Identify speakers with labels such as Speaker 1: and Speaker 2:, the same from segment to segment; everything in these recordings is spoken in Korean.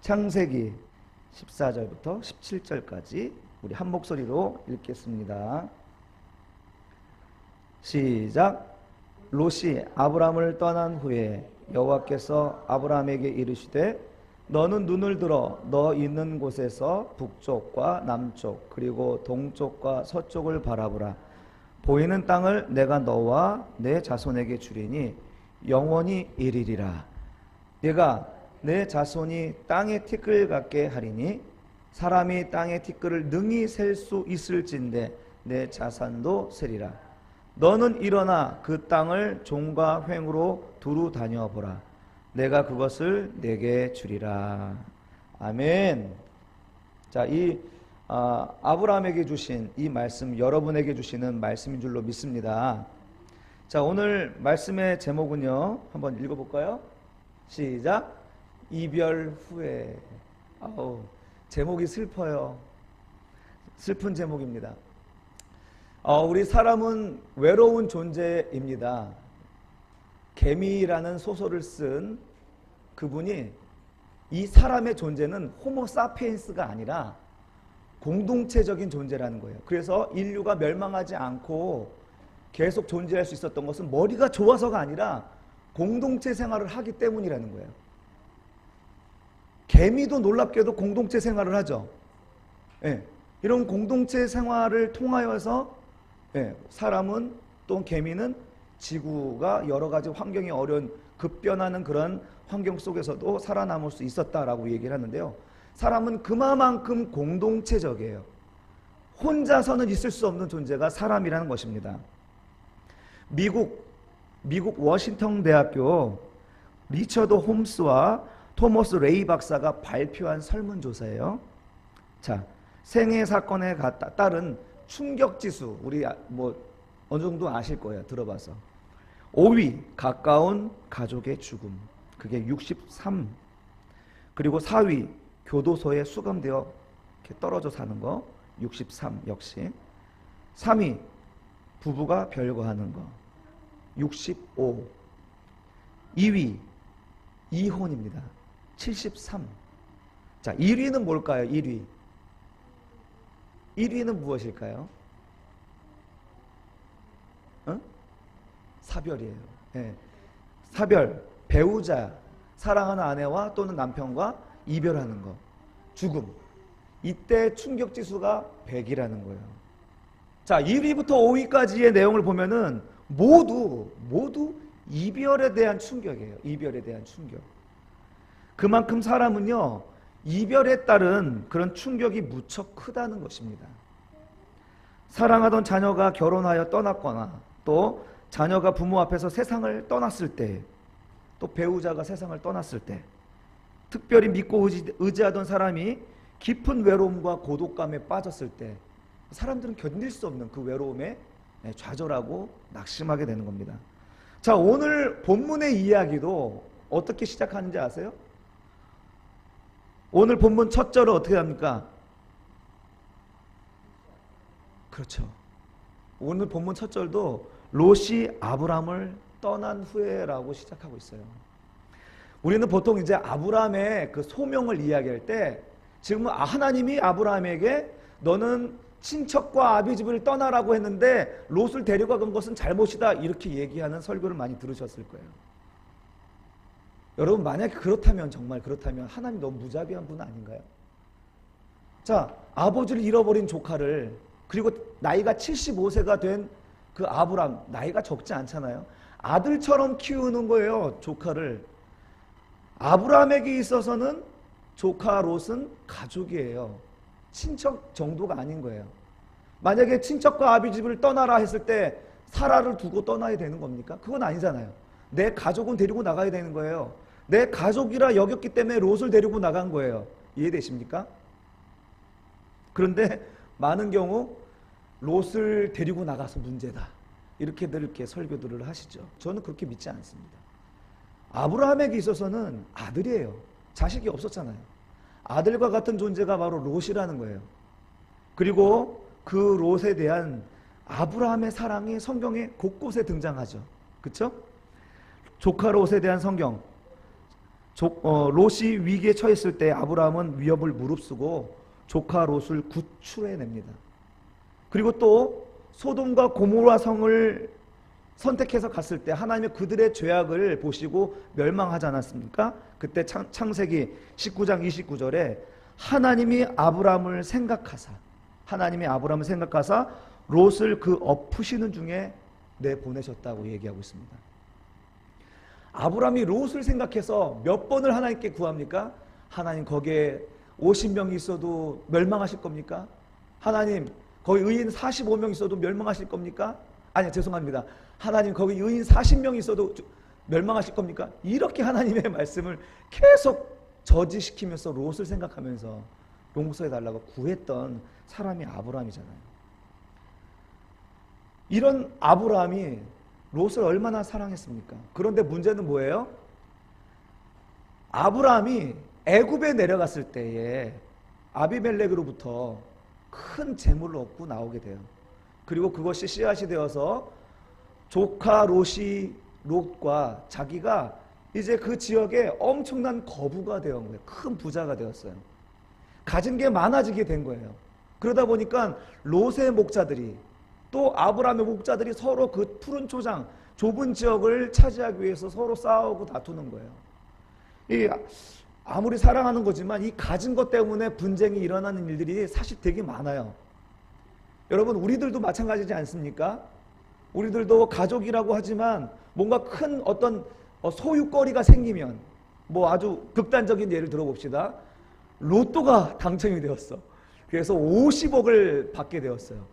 Speaker 1: 창세기 14절부터 17절까지 우리 한 목소리로 읽겠습니다. 시작. 롯이 아브람을 떠난 후에 여호와께서 아브람에게 이르시되 너는 눈을 들어 너 있는 곳에서 북쪽과 남쪽 그리고 동쪽과 서쪽을 바라보라. 보이는 땅을 내가 너와 내 자손에게 주리니 영원히 이르리라. 내가 내 자손이 땅의 티끌 같게 하리니 사람이 땅의 티끌을 능히 셀 수 있을진데 내 자산도 세리라. 너는 일어나 그 땅을 종과 횡으로 두루 다녀보라. 내가 그것을 내게 주리라. 아멘. 자, 아브라함에게 주신 이 말씀 여러분에게 주시는 말씀인 줄로 믿습니다. 자, 오늘 말씀의 제목은요, 한번 읽어볼까요? 시작. 이별 후에. 제목이 슬퍼요. 슬픈 제목입니다. 우리 사람은 외로운 존재입니다. 개미라는 소설을 쓴 그분이 이 사람의 존재는 호모 사피엔스가 아니라 공동체적인 존재라는 거예요. 그래서 인류가 멸망하지 않고 계속 존재할 수 있었던 것은 머리가 좋아서가 아니라 공동체 생활을 하기 때문이라는 거예요. 개미도 놀랍게도 공동체 생활을 하죠. 예, 이런 공동체 생활을 통하여서 사람은 또 개미는 지구가 여러 가지 환경이 어려운 급변하는 그런 환경 속에서도 살아남을 수 있었다라고 얘기를 하는데요. 사람은 그만큼 공동체적이에요. 혼자서는 있을 수 없는 존재가 사람이라는 것입니다. 미국 워싱턴 대학교 리처드 홈스와 토머스 레이 박사가 발표한 설문조사예요. 자, 생애 사건에 따른 충격지수, 우리 어느 정도 아실 거예요. 들어봐서. 5위, 가까운 가족의 죽음. 그게 63. 그리고 4위, 교도소에 수감되어 이렇게 떨어져 사는 거. 63 역시. 3위, 부부가 별거하는 거. 65. 2위, 이혼입니다. 73. 자, 1위는 뭘까요? 1위는 무엇일까요? 사별이에요. 네. 사별, 배우자, 사랑하는 아내와 또는 남편과 이별하는 거, 죽음. 이때 충격지수가 100이라는 거예요. 자, 1위부터 5위까지의 내용을 보면은 모두 이별에 대한 충격이에요. 이별에 대한 충격. 그만큼 사람은요, 이별에 따른 그런 충격이 무척 크다는 것입니다. 사랑하던 자녀가 결혼하여 떠났거나 또 자녀가 부모 앞에서 세상을 떠났을 때, 또 배우자가 세상을 떠났을 때, 특별히 믿고 의지하던 사람이 깊은 외로움과 고독감에 빠졌을 때 사람들은 견딜 수 없는 그 외로움에 좌절하고 낙심하게 되는 겁니다. 자, 오늘 본문의 이야기도 어떻게 시작하는지 아세요? 오늘 본문 첫 절은 어떻게 합니까? 그렇죠. 오늘 본문 첫 절도 롯이 아브람을 떠난 후에라고 시작하고 있어요. 우리는 보통 이제 아브람의 그 소명을 이야기할 때 지금은 하나님이 아브람에게 너는 친척과 아비집을 떠나라고 했는데 롯을 데려간 것은 잘못이다 이렇게 얘기하는 설교를 많이 들으셨을 거예요. 여러분, 만약에 정말 그렇다면 하나님 너무 무자비한 분 아닌가요? 자, 아버지를 잃어버린 조카를, 그리고 나이가 75세가 된 그 아브람, 나이가 적지 않잖아요. 아들처럼 키우는 거예요, 조카를. 아브람에게 있어서는 조카 롯은 가족이에요. 친척 정도가 아닌 거예요. 만약에 친척과 아비집을 떠나라 했을 때 사라를 두고 떠나야 되는 겁니까? 그건 아니잖아요. 내 가족은 데리고 나가야 되는 거예요. 내 가족이라 여겼기 때문에 롯을 데리고 나간 거예요. 이해되십니까? 그런데 많은 경우 롯을 데리고 나가서 문제다, 이렇게들 이렇게 설교들을 하시죠. 저는 그렇게 믿지 않습니다. 아브라함에게 있어서는 아들이에요. 자식이 없었잖아요. 아들과 같은 존재가 바로 롯이라는 거예요. 그리고 그 롯에 대한 아브라함의 사랑이 성경에 곳곳에 등장하죠. 그렇죠? 조카 롯에 대한 성경, 롯이 위기에 처했을 때 아브라함은 위협을 무릅쓰고 조카 롯을 구출해냅니다. 그리고 또 소돔과 고모라 성을 선택해서 갔을 때 하나님이 그들의 죄악을 보시고 멸망하지 않았습니까? 그때 창세기 19장 29절에 하나님이 아브라함을 생각하사 롯을 그 엎으시는 중에 내보내셨다고 얘기하고 있습니다. 아브라함이 롯을 생각해서 몇 번을 하나님께 구합니까? 하나님 거기에 50명이 있어도 멸망하실 겁니까? 하나님 거기 의인 45명 있어도 멸망하실 겁니까? 아니 죄송합니다. 하나님 거기 의인 40명 있어도 멸망하실 겁니까? 이렇게 하나님의 말씀을 계속 저지시키면서 롯을 생각하면서 용서해달라고 구했던 사람이 아브라함이잖아요. 이런 아브라함이 롯을 얼마나 사랑했습니까? 그런데 문제는 뭐예요? 아브라함이 애굽에 내려갔을 때에 아비멜렉으로부터 큰 재물을 얻고 나오게 돼요. 그리고 그것이 씨앗이 되어서 조카 롯과 자기가 이제 그 지역에 엄청난 거부가 되어 온 거예요. 큰 부자가 되었어요. 가진 게 많아지게 된 거예요. 그러다 보니까 롯의 목자들이 또 아브라함의 목자들이 서로 그 푸른 초장 좁은 지역을 차지하기 위해서 서로 싸우고 다투는 거예요. 아무리 사랑하는 거지만 이 가진 것 때문에 분쟁이 일어나는 일들이 사실 되게 많아요. 여러분 우리들도 마찬가지지 않습니까? 우리들도 가족이라고 하지만 뭔가 큰 어떤 소유거리가 생기면 뭐 아주 극단적인 예를 들어봅시다. 로또가 당첨이 되었어. 그래서 50억을 받게 되었어요.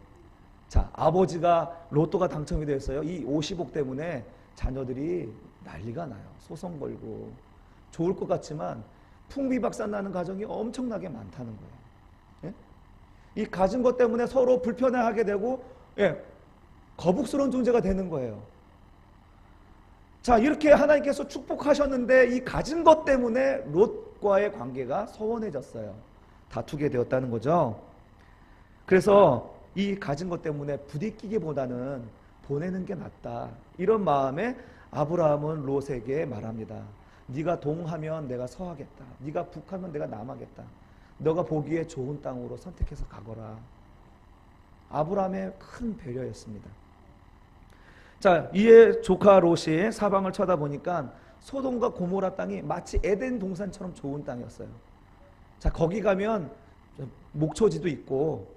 Speaker 1: 자, 아버지가 로또가 당첨이 되었어요. 이 50억 때문에 자녀들이 난리가 나요. 소송 걸고. 좋을 것 같지만 풍비박산 나는 가정이 엄청나게 많다는 거예요. 예? 이 가진 것 때문에 서로 불편해하게 되고 거북스러운 존재가 되는 거예요. 자, 이렇게 하나님께서 축복하셨는데 이 가진 것 때문에 롯과의 관계가 소원해졌어요. 다투게 되었다는 거죠. 그래서 이 가진 것 때문에 부딪히기보다는 보내는 게 낫다. 이런 마음에 아브라함은 롯에게 말합니다. 네가 동하면 내가 서하겠다. 네가 북하면 내가 남하겠다. 너가 보기에 좋은 땅으로 선택해서 가거라. 아브라함의 큰 배려였습니다. 자, 이에 조카 롯이 사방을 쳐다보니까 소돔과 고모라 땅이 마치 에덴 동산처럼 좋은 땅이었어요. 자, 거기 가면 목초지도 있고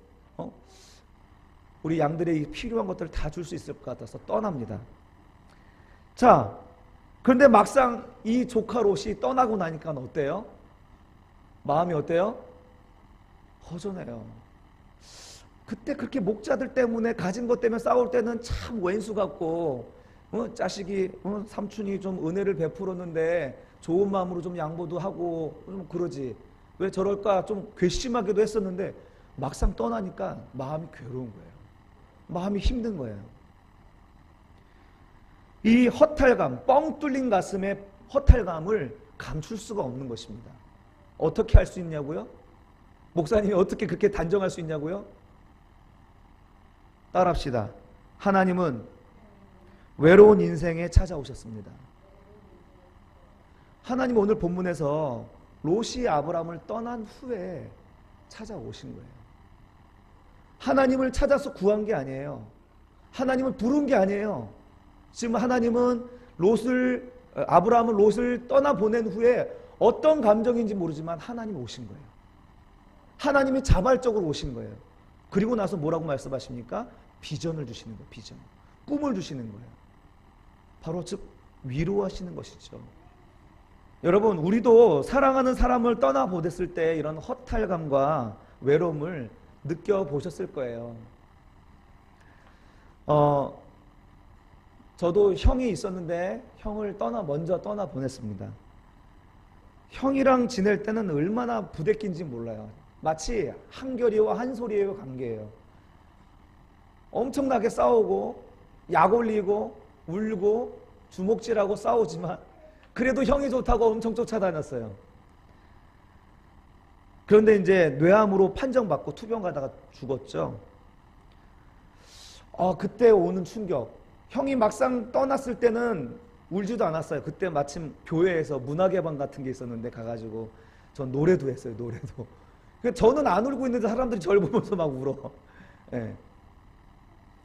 Speaker 1: 우리 양들의 필요한 것들을 다 줄 수 있을 것 같아서 떠납니다. 자, 그런데 막상 이 조카 롯이 떠나고 나니까 어때요? 마음이 어때요? 허전해요. 그때 그렇게 목자들 때문에 가진 것 때문에 싸울 때는 참 왼수 같고 자식이 삼촌이 좀 은혜를 베풀었는데 좋은 마음으로 좀 양보도 하고 좀 그러지. 왜 저럴까 좀 괘씸하기도 했었는데 막상 떠나니까 마음이 괴로운 거예요. 마음이 힘든 거예요. 이 허탈감, 뻥 뚫린 가슴의 허탈감을 감출 수가 없는 것입니다. 어떻게 할 수 있냐고요? 목사님이 어떻게 그렇게 단정할 수 있냐고요? 따라합시다. 하나님은 외로운 인생에 찾아오셨습니다. 하나님 오늘 본문에서 롯이 아브라함을 떠난 후에 찾아오신 거예요. 하나님을 찾아서 구한 게 아니에요. 하나님을 부른 게 아니에요. 지금 하나님은 아브라함은 롯을 떠나보낸 후에 어떤 감정인지 모르지만 하나님이 오신 거예요. 하나님이 자발적으로 오신 거예요. 그리고 나서 뭐라고 말씀하십니까? 비전을 주시는 거예요. 비전. 꿈을 주시는 거예요. 바로 즉 위로하시는 것이죠. 여러분 우리도 사랑하는 사람을 떠나보냈을 때 이런 허탈감과 외로움을 느껴보셨을 거예요. 저도 형이 있었는데 형을 먼저 떠나보냈습니다. 형이랑 지낼 때는 얼마나 부대낀지 몰라요. 마치 한결이와 한소리의 관계예요. 엄청나게 싸우고 약 올리고 울고 주먹질하고 싸우지만 그래도 형이 좋다고 엄청 쫓아다녔어요. 그런데 이제 뇌암으로 판정받고 투병 가다가 죽었죠. 그때 오는 충격. 형이 막상 떠났을 때는 울지도 않았어요. 그때 마침 교회에서 문화개방 같은 게 있었는데 가가지고 전 노래도 했어요. 노래도. 저는 안 울고 있는데 사람들이 저를 보면서 막 울어. 예.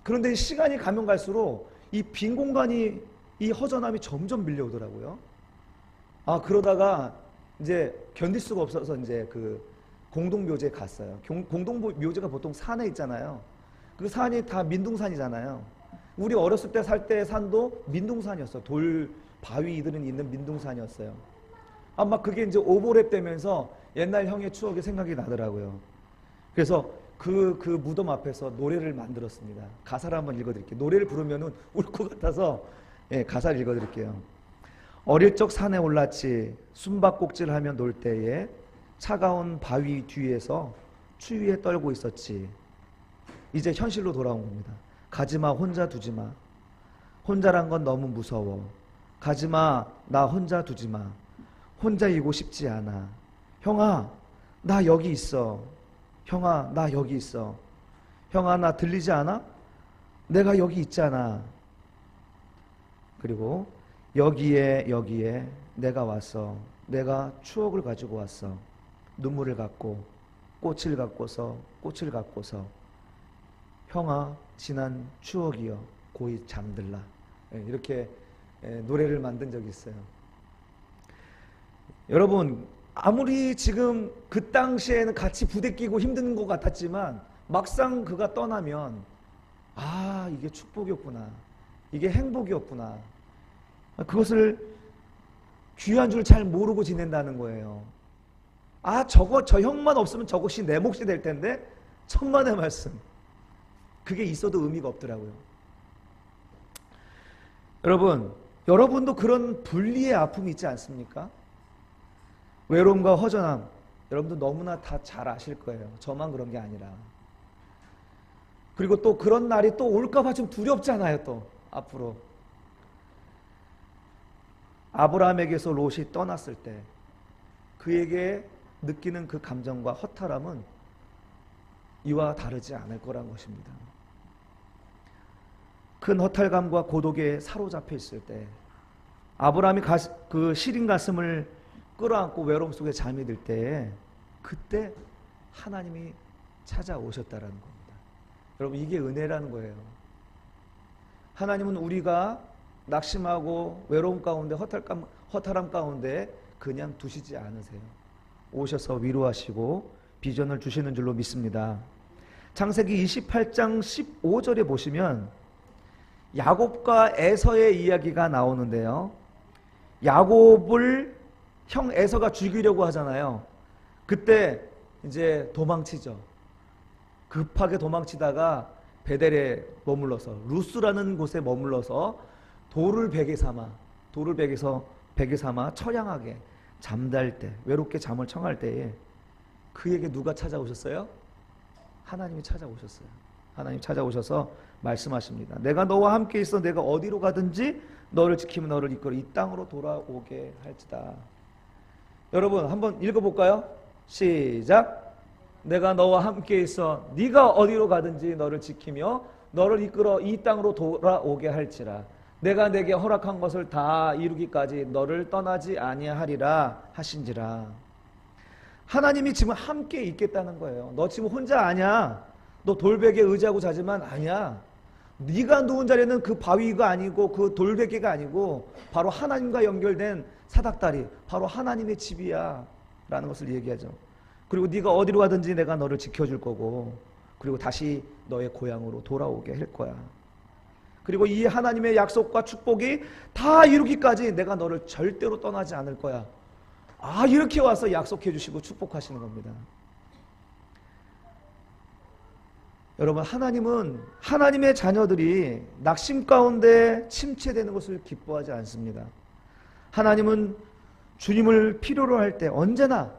Speaker 1: 그런데 시간이 가면 갈수록 이 빈 공간이, 이 허전함이 점점 밀려오더라고요. 아, 그러다가 이제 견딜 수가 없어서 이제 그 공동묘지에 갔어요. 공동묘지가 보통 산에 있잖아요. 그 산이 다 민둥산이잖아요. 우리 어렸을 때 살 때 산도 민둥산이었어요. 돌 바위들은 있는 민둥산이었어요. 아마 그게 이제 오버랩 되면서 옛날 형의 추억이 생각이 나더라고요. 그래서 그 무덤 앞에서 노래를 만들었습니다. 가사를 한번 읽어드릴게요. 노래를 부르면은 울 것 같아서 가사를 읽어드릴게요. 어릴 적 산에 올랐지 숨바꼭질하며 놀 때에 차가운 바위 뒤에서 추위에 떨고 있었지. 이제 현실로 돌아온 겁니다. 가지마, 혼자 두지마. 혼자란 건 너무 무서워. 가지마, 나 혼자 두지마. 혼자이고 싶지 않아. 형아, 나 여기 있어. 형아, 나 여기 있어. 형아, 나 들리지 않아? 내가 여기 있잖아. 그리고 여기에 내가 왔어. 내가 추억을 가지고 왔어. 눈물을 갖고 꽃을 갖고서 형아, 지난 추억이여 고이 잠들라. 이렇게 노래를 만든 적이 있어요. 여러분, 아무리 지금 그 당시에는 같이 부대끼고 힘든 것 같았지만 막상 그가 떠나면 아, 이게 축복이었구나, 이게 행복이었구나, 그것을 귀한 줄 잘 모르고 지낸다는 거예요. 아, 저 형만 없으면 저것이 내 몫이 될 텐데, 천만의 말씀, 그게 있어도 의미가 없더라고요. 여러분도 그런 분리의 아픔이 있지 않습니까? 외로움과 허전함, 여러분도 너무나 다 잘 아실 거예요. 저만 그런 게 아니라. 그리고 또 그런 날이 또 올까봐 좀 두렵잖아요. 또 앞으로 아브라함에게서 롯이 떠났을 때 그에게 느끼는 그 감정과 허탈함은 이와 다르지 않을 거란 것입니다. 큰 허탈감과 고독에 사로잡혀 있을 때 아브라함이 그 시린 가슴을 끌어안고 외로움 속에 잠이 들 때 그때 하나님이 찾아오셨다라는 겁니다. 여러분, 이게 은혜라는 거예요. 하나님은 우리가 낙심하고 외로움 가운데 허탈함 가운데 그냥 두시지 않으세요. 오셔서 위로하시고 비전을 주시는 줄로 믿습니다. 창세기 28장 15절에 보시면 야곱과 에서의 이야기가 나오는데요. 야곱을 형 에서가 죽이려고 하잖아요. 그때 이제 도망치죠. 급하게 도망치다가 베델에 머물러서, 루스라는 곳에 머물러서 돌을 베개 삼아 처량하게 잠잘 때, 외롭게 잠을 청할 때에 그에게 누가 찾아오셨어요? 하나님이 찾아오셨어요. 하나님 찾아오셔서 말씀하십니다. 내가 너와 함께 있어. 내가 어디로 가든지 너를 지키며 너를 이끌어 이 땅으로 돌아오게 할지다. 여러분, 한번 읽어볼까요? 시작. 내가 너와 함께 있어. 네가 어디로 가든지 너를 지키며 너를 이끌어 이 땅으로 돌아오게 할지라. 내가 내게 허락한 것을 다 이루기까지 너를 떠나지 아니하리라 하신지라. 하나님이 지금 함께 있겠다는 거예요. 너 지금 혼자 아니야. 너 돌베개에 의지하고 자지만 아니야. 네가 누운 자리는 그 바위가 아니고 그 돌베개가 아니고 바로 하나님과 연결된 사닥다리, 바로 하나님의 집이야 라는 것을 얘기하죠. 그리고 네가 어디로 가든지 내가 너를 지켜줄 거고, 그리고 다시 너의 고향으로 돌아오게 할 거야. 그리고 이 하나님의 약속과 축복이 다 이루기까지 내가 너를 절대로 떠나지 않을 거야. 아, 이렇게 와서 약속해 주시고 축복하시는 겁니다. 여러분, 하나님은 하나님의 자녀들이 낙심 가운데 침체되는 것을 기뻐하지 않습니다. 하나님은 주님을 필요로 할 때 언제나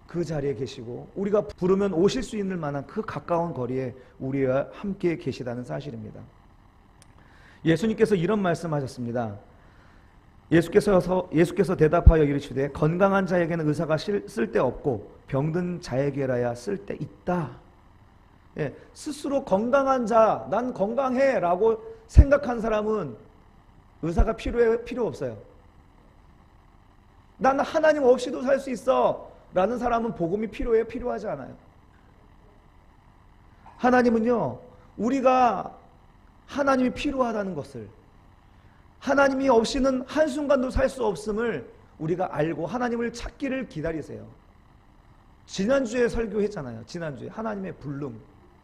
Speaker 1: 그 자리에 계시고 우리가 부르면 오실 수 있는 만한 그 가까운 거리에 우리와 함께 계시다는 사실입니다. 예수님께서 이런 말씀하셨습니다. 예수께서 대답하여 이르시되 건강한 자에게는 의사가 쓸데없고 병든 자에게라야 쓸데있다. 스스로 건강한 자, 난 건강해 라고 생각한 사람은 의사가 필요 없어요. 나는 하나님 없이도 살 수 있어 라는 사람은 복음이 필요해요? 필요하지 않아요. 하나님은요, 우리가 하나님이 필요하다는 것을, 하나님이 없이는 한순간도 살 수 없음을 우리가 알고 하나님을 찾기를 기다리세요. 지난주에 설교했잖아요. 지난주에 하나님의 불능,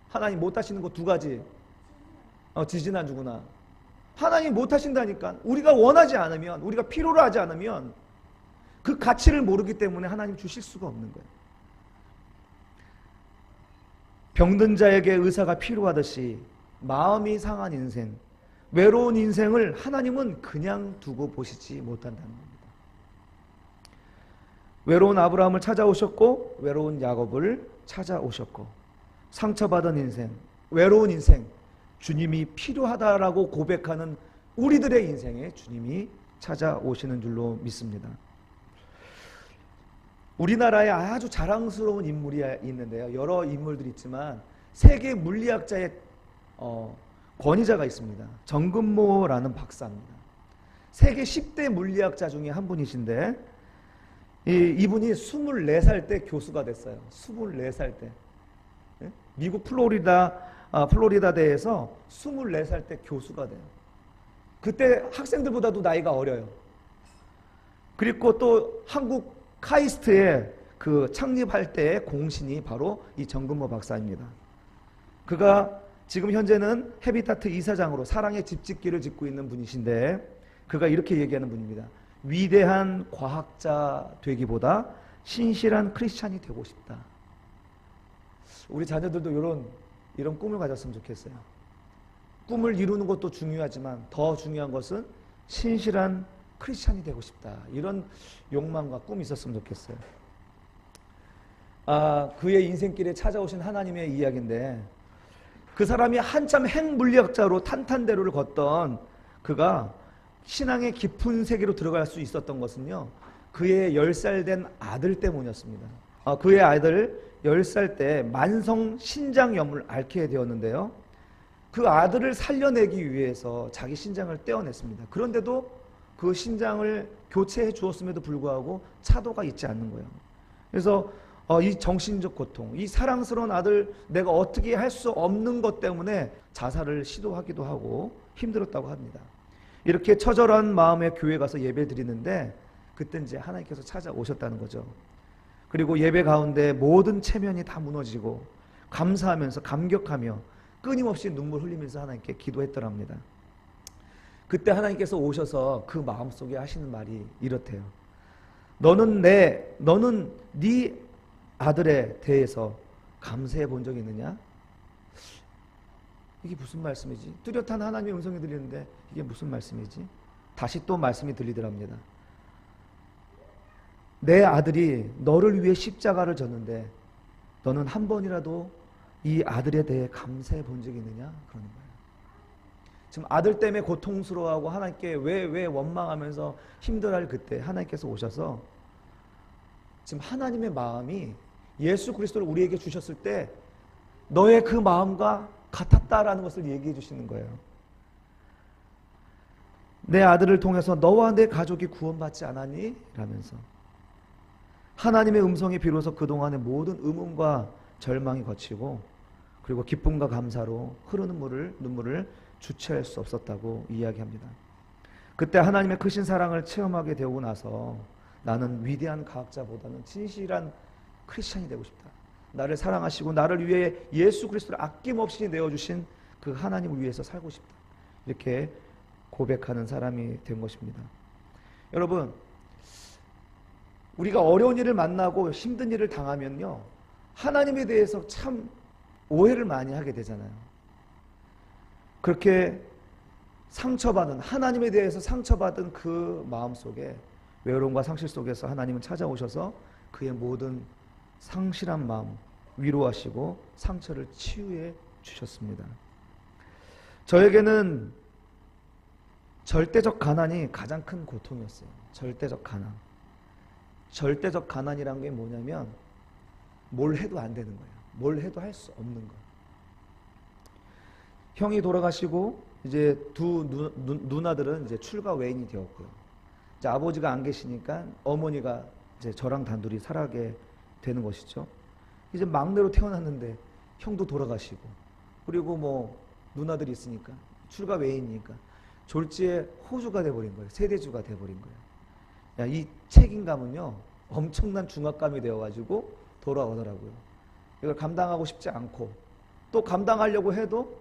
Speaker 1: 하나님 못하시는 거 두 가지. 지지난주구나. 하나님 못하신다니까. 우리가 원하지 않으면, 우리가 필요로 하지 않으면 그 가치를 모르기 때문에 하나님 주실 수가 없는 거예요. 병든 자에게 의사가 필요하듯이 마음이 상한 인생, 외로운 인생을 하나님은 그냥 두고 보시지 못한다는 겁니다. 외로운 아브라함을 찾아오셨고 외로운 야곱을 찾아오셨고, 상처받은 인생, 외로운 인생, 주님이 필요하다라고 고백하는 우리들의 인생에 주님이 찾아오시는 줄로 믿습니다. 우리나라에 아주 자랑스러운 인물이 있는데요. 여러 인물들이 있지만 세계 물리학자의 권위자가 있습니다. 정근모라는 박사입니다. 세계 10대 물리학자 중에 한 분이신데 이분이 24살 때 교수가 됐어요. 24살 때. 미국 플로리다대에서 24살 때 교수가 돼요. 그때 학생들보다도 나이가 어려요. 그리고 또 한국 카이스트의 그 창립할 때의 공신이 바로 이 정근모 박사입니다. 그가 지금 현재는 헤비타트 이사장으로 사랑의 집짓기를 짓고 있는 분이신데, 그가 이렇게 얘기하는 분입니다. 위대한 과학자 되기보다 신실한 크리스찬이 되고 싶다. 우리 자녀들도 이런 꿈을 가졌으면 좋겠어요. 꿈을 이루는 것도 중요하지만 더 중요한 것은 신실한 크리스찬이 되고 싶다. 이런 욕망과 꿈이 있었으면 좋겠어요. 그의 인생길에 찾아오신 하나님의 이야기인데, 그 사람이 한참 핵물리학자로 탄탄대로를 걷던 그가 신앙의 깊은 세계로 들어갈 수 있었던 것은요, 그의 10살 된 아들 때문이었습니다. 그의 아들 10살 때 만성 신장염을 앓게 되었는데요, 그 아들을 살려내기 위해서 자기 신장을 떼어냈습니다. 그런데도 그 신장을 교체해 주었음에도 불구하고 차도가 있지 않는 거예요. 그래서 이 정신적 고통, 이 사랑스러운 아들 내가 어떻게 할 수 없는 것 때문에 자살을 시도하기도 하고 힘들었다고 합니다. 이렇게 처절한 마음에 교회 가서 예배 드리는데 그때 이제 하나님께서 찾아오셨다는 거죠. 그리고 예배 가운데 모든 체면이 다 무너지고 감사하면서 감격하며 끊임없이 눈물 흘리면서 하나님께 기도했더랍니다. 그때 하나님께서 오셔서 그 마음속에 하시는 말이 이렇대요. 너는 네 아들에 대해서 감사해 본 적이 있느냐? 이게 무슨 말씀이지? 뚜렷한 하나님의 음성이 들리는데 이게 무슨 말씀이지? 다시 또 말씀이 들리더랍니다. 내 아들이 너를 위해 십자가를 졌는데 너는 한 번이라도 이 아들에 대해 감사해 본 적이 있느냐? 그러는 거예요. 지금 아들 때문에 고통스러워하고 하나님께 왜 원망하면서 힘들어할 그때 하나님께서 오셔서 지금 하나님의 마음이 예수 그리스도를 우리에게 주셨을 때 너의 그 마음과 같았다라는 것을 얘기해 주시는 거예요. 내 아들을 통해서 너와 내 가족이 구원받지 않았니? 라면서 하나님의 음성이 비로소 그동안의 모든 의문과 절망이 거치고 그리고 기쁨과 감사로 흐르는 눈물을 주체할 수 없었다고 이야기합니다. 그때 하나님의 크신 사랑을 체험하게 되고 나서 나는 위대한 과학자보다는 진실한 크리스찬이 되고 싶다. 나를 사랑하시고 나를 위해 예수 그리스도를 아낌없이 내어주신 그 하나님을 위해서 살고 싶다. 이렇게 고백하는 사람이 된 것입니다. 여러분, 우리가 어려운 일을 만나고 힘든 일을 당하면요, 하나님에 대해서 참 오해를 많이 하게 되잖아요. 그렇게 상처받은, 하나님에 대해서 상처받은 그 마음 속에, 외로움과 상실 속에서 하나님은 찾아오셔서 그의 모든 상실한 마음 위로하시고 상처를 치유해 주셨습니다. 저에게는 절대적 가난이 가장 큰 고통이었어요. 절대적 가난. 절대적 가난이란 게 뭐냐면 뭘 해도 안 되는 거예요. 뭘 해도 할 수 없는 거예요. 형이 돌아가시고 이제 두 누나들은 이제 출가 외인이 되었고요. 이제 아버지가 안 계시니까 어머니가 이제 저랑 단둘이 살아게 되는 것이죠. 이제 막내로 태어났는데 형도 돌아가시고, 그리고 뭐 누나들이 있으니까 출가 외인이니까 졸지에 호주가 돼버린 거예요. 세대주가 돼버린 거예요. 야, 이 책임감은요 엄청난 중압감이 되어가지고 돌아오더라고요. 이걸 감당하고 싶지 않고, 또 감당하려고 해도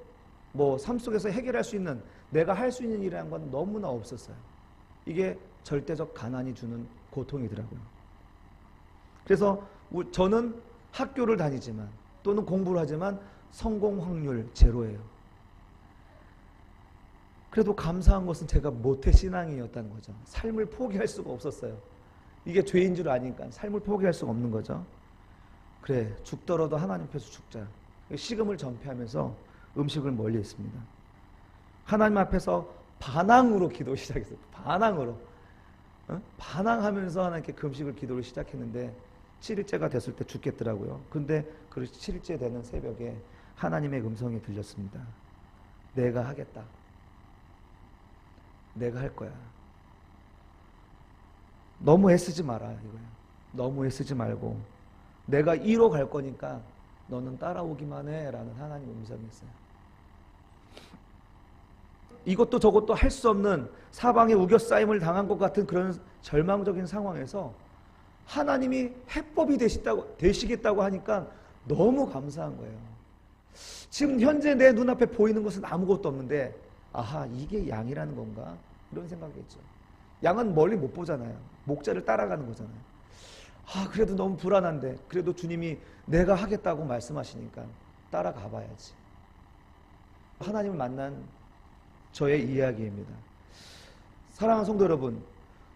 Speaker 1: 뭐 삶 속에서 해결할 수 있는, 내가 할 수 있는 일이라는 건 너무나 없었어요. 이게 절대적 가난이 주는 고통이더라고요. 그래서 저는 학교를 다니지만 또는 공부를 하지만 성공 확률 제로예요. 그래도 감사한 것은 제가 모태신앙이었다는 거죠. 삶을 포기할 수가 없었어요. 이게 죄인 줄 아니까 삶을 포기할 수가 없는 거죠. 그래, 죽더라도 하나님 앞에서 죽자. 식음을 전폐하면서 음식을 멀리 했습니다. 하나님 앞에서 반항으로 기도 시작했어요. 반항으로. 반항하면서 하나님께 그 음식을 기도를 시작했는데 7일째가 됐을 때 죽겠더라고요. 근데 그 7일째 되는 새벽에 하나님의 음성이 들렸습니다. 내가 하겠다. 내가 할 거야. 너무 애쓰지 마라 이거예요. 너무 애쓰지 말고 내가 이로 갈 거니까 너는 따라오기만 해 라는 하나님의 음성이었어요. 이것도 저것도 할 수 없는 사방에 우겨싸임을 당한 것 같은 그런 절망적인 상황에서 하나님이 해법이 되시겠다고 하니까 너무 감사한 거예요. 지금 현재 내 눈앞에 보이는 것은 아무것도 없는데, 아하, 이게 양이라는 건가? 이런 생각이겠죠. 양은 멀리 못 보잖아요. 목자를 따라가는 거잖아요. 아, 그래도 너무 불안한데, 그래도 주님이 내가 하겠다고 말씀하시니까 따라가 봐야지. 하나님을 만난 저의 이야기입니다. 사랑하는 성도 여러분,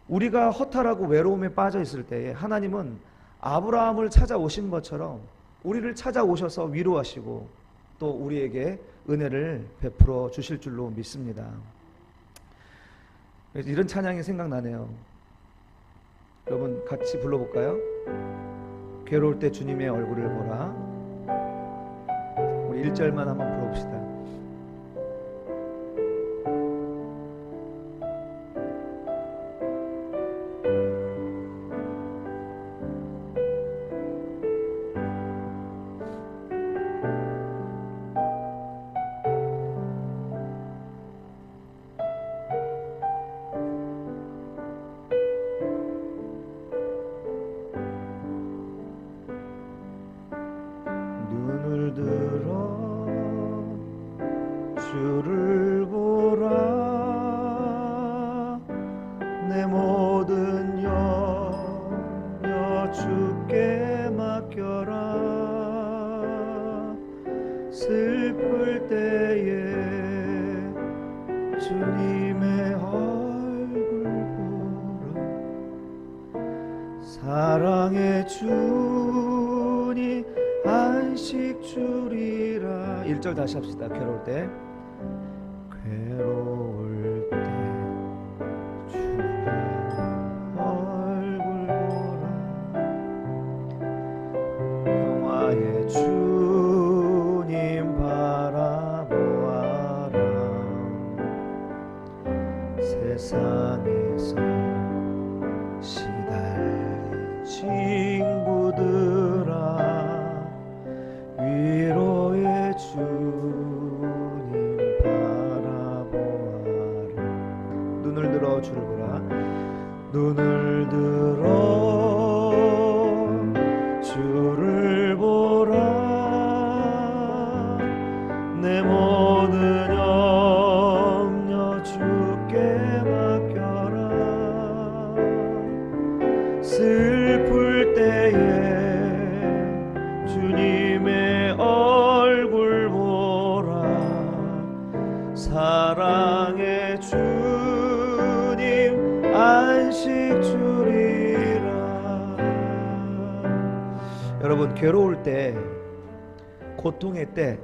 Speaker 1: 우리가 허탈하고 외로움에 빠져 있을 때에 하나님은 아브라함을 찾아오신 것처럼 우리를 찾아오셔서 위로하시고 또 우리에게 은혜를 베풀어 주실 줄로 믿습니다. 이런 찬양이 생각나네요. 여러분 같이 불러볼까요? 괴로울 때 주님의 얼굴을 보라. 우리 1절만 한번 불러봅시다. 주를 보라. 내 모든 염려 주께 맡겨라. 슬플 때에 주님의 얼굴 보라. 사랑의 주니 안식 주리라. 1절 다시 합시다. 괴로울 때 괴로울 때 주님 얼굴 보라. 평화의 주님 바라보아라. 세상에서 시달린 친구들아, 위로의 주님 바라보아라. 눈을 들어 주를 보라. 눈을 들어 주를 보라. 내 모든 염려 주께 맡겨라. 슬플 때에 주님의 얼굴 보라. 사랑의 주님 안식 주리라. 여러분, 괴로울 때, 고통의 때,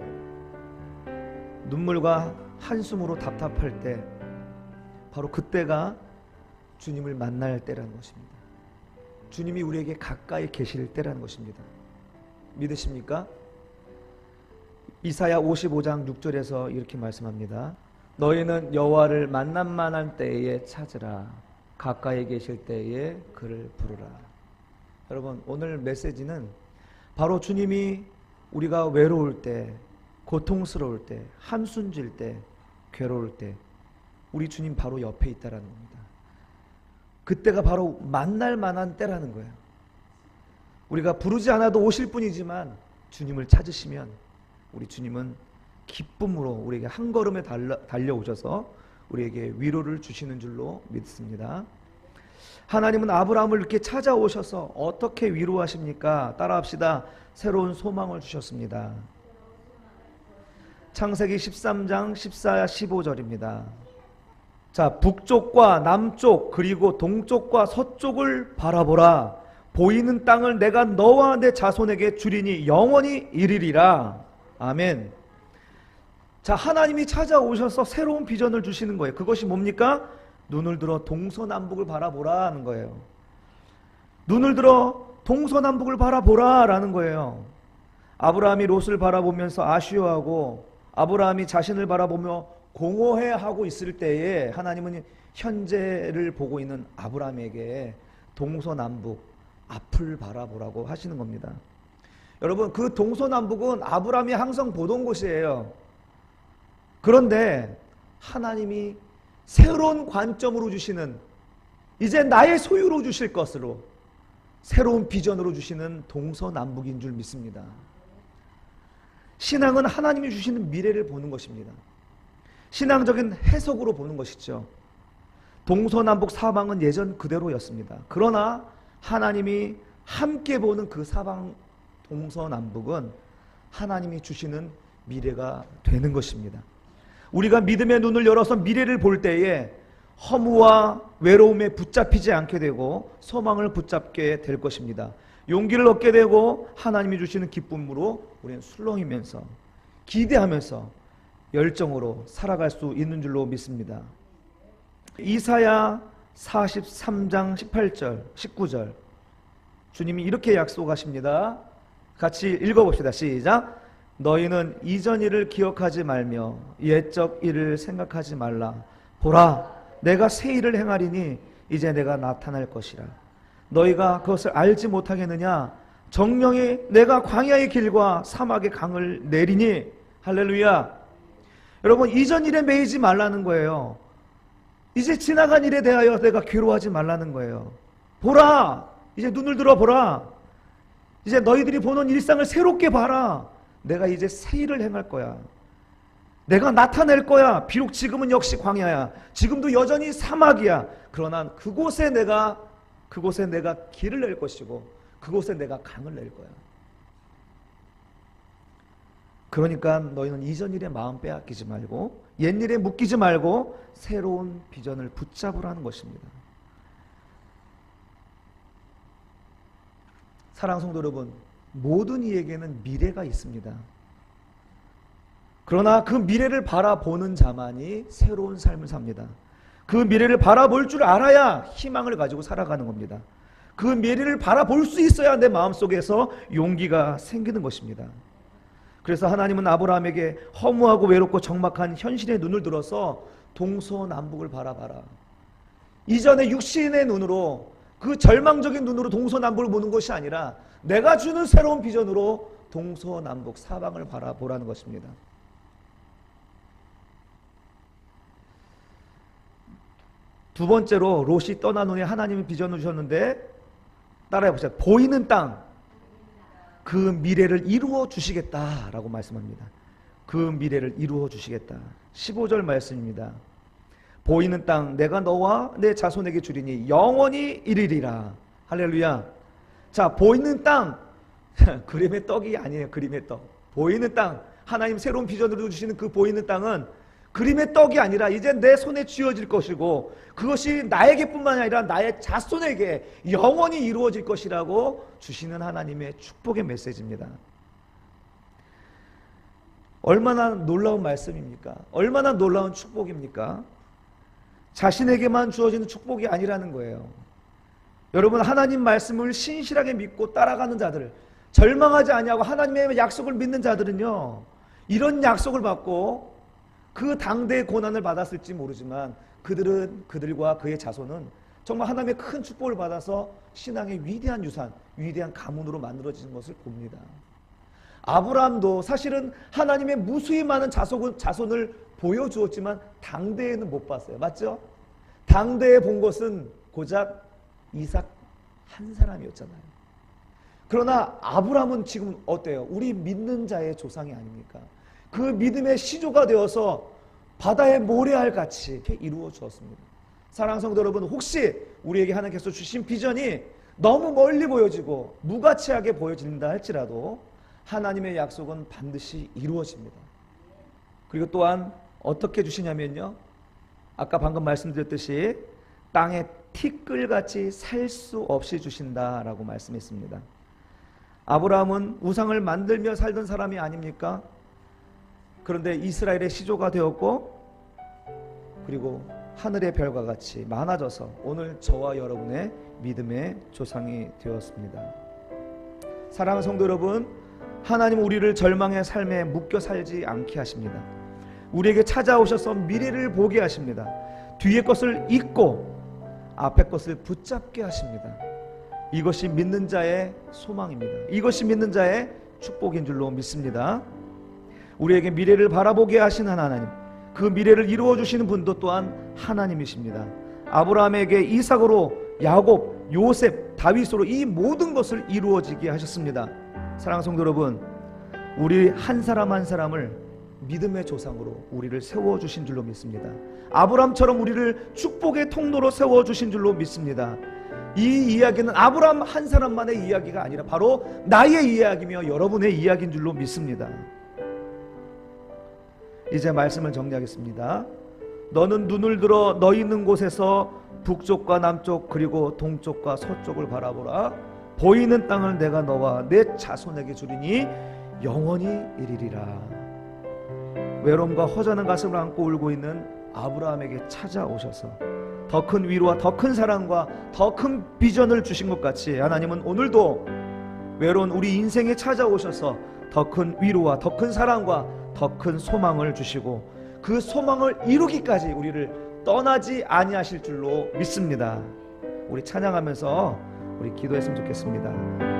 Speaker 1: 눈물과 한숨으로 답답할 때, 바로 그때가 주님을 만날 때라는 것입니다. 주님이 우리에게 가까이 계실 때라는 것입니다. 믿으십니까? 이사야 55장 6절에서 이렇게 말씀합니다. 너희는 여호와를 만난만한 때에 찾으라. 가까이 계실 때에 그를 부르라. 여러분, 오늘 메시지는 바로 주님이 우리가 외로울 때, 고통스러울 때, 한숨 질 때, 괴로울 때 우리 주님 바로 옆에 있다라는 겁니다. 그때가 바로 만날 만한 때라는 거예요. 우리가 부르지 않아도 오실 분이지만 주님을 찾으시면 우리 주님은 기쁨으로 우리에게 한 걸음에 달려오셔서 우리에게 위로를 주시는 줄로 믿습니다. 하나님은 아브라함을 이렇게 찾아오셔서 어떻게 위로하십니까? 따라합시다. 새로운 소망을 주셨습니다. 창세기 13장 14, 15절입니다. 자, 북쪽과 남쪽 그리고 동쪽과 서쪽을 바라보라. 보이는 땅을 내가 너와 내 자손에게 주리니 영원히 이르리라. 아멘. 자, 하나님이 찾아오셔서 새로운 비전을 주시는 거예요. 그것이 뭡니까? 눈을 들어 동서남북을 바라보라 하는 거예요. 눈을 들어 동서남북을 바라보라 라는 거예요. 아브라함이 롯을 바라보면서 아쉬워하고 아브라함이 자신을 바라보며 공허해하고 있을 때에 하나님은 현재를 보고 있는 아브라함에게 동서남북 앞을 바라보라고 하시는 겁니다. 여러분, 그 동서남북은 아브라함이 항상 보던 곳이에요. 그런데 하나님이 새로운 관점으로 주시는, 이제 나의 소유로 주실 것으로 새로운 비전으로 주시는 동서남북인 줄 믿습니다. 신앙은 하나님이 주시는 미래를 보는 것입니다. 신앙적인 해석으로 보는 것이죠. 동서남북 사방은 예전 그대로였습니다. 그러나 하나님이 함께 보는 그 사방 동서남북은 하나님이 주시는 미래가 되는 것입니다. 우리가 믿음의 눈을 열어서 미래를 볼 때에 허무와 외로움에 붙잡히지 않게 되고 소망을 붙잡게 될 것입니다. 용기를 얻게 되고 하나님이 주시는 기쁨으로 우리는 술렁이면서 기대하면서 열정으로 살아갈 수 있는 줄로 믿습니다. 이사야 43장 18절 19절 주님이 이렇게 약속하십니다. 같이 읽어봅시다. 시작. 너희는 이전 일을 기억하지 말며 옛적 일을 생각하지 말라. 보라, 내가 새 일을 행하리니 이제 내가 나타날 것이라. 너희가 그것을 알지 못하겠느냐? 정령이 내가 광야의 길과 사막의 강을 내리니. 할렐루야. 여러분, 이전 일에 매이지 말라는 거예요. 이제 지나간 일에 대하여 내가 괴로워하지 말라는 거예요. 보라, 이제 눈을 들어 보라. 이제 너희들이 보는 일상을 새롭게 봐라. 내가 이제 새 일을 행할 거야. 내가 나타낼 거야. 비록 지금은 역시 광야야. 지금도 여전히 사막이야. 그러나 그곳에 내가 길을 낼 것이고 그곳에 내가 강을 낼 거야. 그러니까 너희는 이전 일에 마음 빼앗기지 말고 옛 일에 묶이지 말고 새로운 비전을 붙잡으라는 것입니다. 사랑하는 성도 여러분, 모든 이에게는 미래가 있습니다. 그러나 그 미래를 바라보는 자만이 새로운 삶을 삽니다. 그 미래를 바라볼 줄 알아야 희망을 가지고 살아가는 겁니다. 그 미래를 바라볼 수 있어야 내 마음속에서 용기가 생기는 것입니다. 그래서 하나님은 아브라함에게 허무하고 외롭고 적막한 현실의 눈을 들어서 동서남북을 바라봐라. 이전의 육신의 눈으로, 그 절망적인 눈으로 동서남북을 보는 것이 아니라 내가 주는 새로운 비전으로 동서남북 사방을 바라보라는 것입니다. 두 번째로 롯이 떠난 후에 하나님이 비전을 주셨는데 따라해보세요. 보이는 땅, 그 미래를 이루어 주시겠다라고 말씀합니다. 그 미래를 이루어 주시겠다. 15절 말씀입니다. 보이는 땅 내가 너와 내 자손에게 주리니 영원히 이르리라. 할렐루야. 자, 보이는 땅, 그림의 떡이 아니에요. 그림의 떡. 보이는 땅, 하나님 새로운 비전으로 주시는 그 보이는 땅은 그림의 떡이 아니라 이제 내 손에 쥐어질 것이고 그것이 나에게뿐만 아니라 나의 자손에게 영원히 이루어질 것이라고 주시는 하나님의 축복의 메시지입니다. 얼마나 놀라운 말씀입니까? 얼마나 놀라운 축복입니까? 자신에게만 주어지는 축복이 아니라는 거예요. 여러분, 하나님 말씀을 신실하게 믿고 따라가는 자들, 절망하지 아니하고 하나님의 약속을 믿는 자들은요, 이런 약속을 받고 그 당대의 고난을 받았을지 모르지만 그들과 그의 자손은 정말 하나님의 큰 축복을 받아서 신앙의 위대한 유산, 위대한 가문으로 만들어지는 것을 봅니다. 아브라함도 사실은 하나님의 무수히 많은 자손을 보여주었지만 당대에는 못 봤어요. 맞죠? 당대에 본 것은 고작 이삭 한 사람이었잖아요. 그러나 아브라함은 지금 어때요? 우리 믿는 자의 조상이 아닙니까? 그 믿음의 시조가 되어서 바다의 모래알 같이 이루어 주었습니다. 사랑하는 성도 여러분, 혹시 우리에게 하나님께서 주신 비전이 너무 멀리 보여지고 무가치하게 보여진다 할지라도 하나님의 약속은 반드시 이루어집니다. 그리고 또한 어떻게 주시냐면요, 아까 방금 말씀드렸듯이 땅에 티끌같이 살 수 없이 주신다라고 말씀했습니다. 아브라함은 우상을 만들며 살던 사람이 아닙니까? 그런데 이스라엘의 시조가 되었고, 그리고 하늘의 별과 같이 많아져서 오늘 저와 여러분의 믿음의 조상이 되었습니다. 사랑하는 성도 여러분, 하나님은 우리를 절망의 삶에 묶여 살지 않게 하십니다. 우리에게 찾아오셔서 미래를 보게 하십니다. 뒤의 것을 잊고 앞의 것을 붙잡게 하십니다. 이것이 믿는 자의 소망입니다. 이것이 믿는 자의 축복인 줄로 믿습니다. 우리에게 미래를 바라보게 하신 하나님, 그 미래를 이루어 주시는 분도 또한 하나님이십니다. 아브라함에게 이삭으로, 야곱, 요셉, 다윗으로 이 모든 것을 이루어지게 하셨습니다. 사랑하는 성도 여러분, 우리 한 사람 한 사람을 믿음의 조상으로 우리를 세워주신 줄로 믿습니다. 아브라함처럼 우리를 축복의 통로로 세워주신 줄로 믿습니다. 이 이야기는 아브라함 한 사람만의 이야기가 아니라 바로 나의 이야기며 여러분의 이야기인 줄로 믿습니다. 이제 말씀을 정리하겠습니다. 너는 눈을 들어 너 있는 곳에서 북쪽과 남쪽 그리고 동쪽과 서쪽을 바라보라. 보이는 땅을 내가 너와 내 자손에게 주리니 영원히 이르리라. 외로움과 허전한 가슴을 안고 울고 있는 아브라함에게 찾아오셔서 더 큰 위로와 더 큰 사랑과 더 큰 비전을 주신 것 같이 하나님은 오늘도 외로운 우리 인생에 찾아오셔서 더 큰 위로와 더 큰 사랑과 더 큰 소망을 주시고 그 소망을 이루기까지 우리를 떠나지 아니하실 줄로 믿습니다. 우리 찬양하면서 우리 기도했으면 좋겠습니다.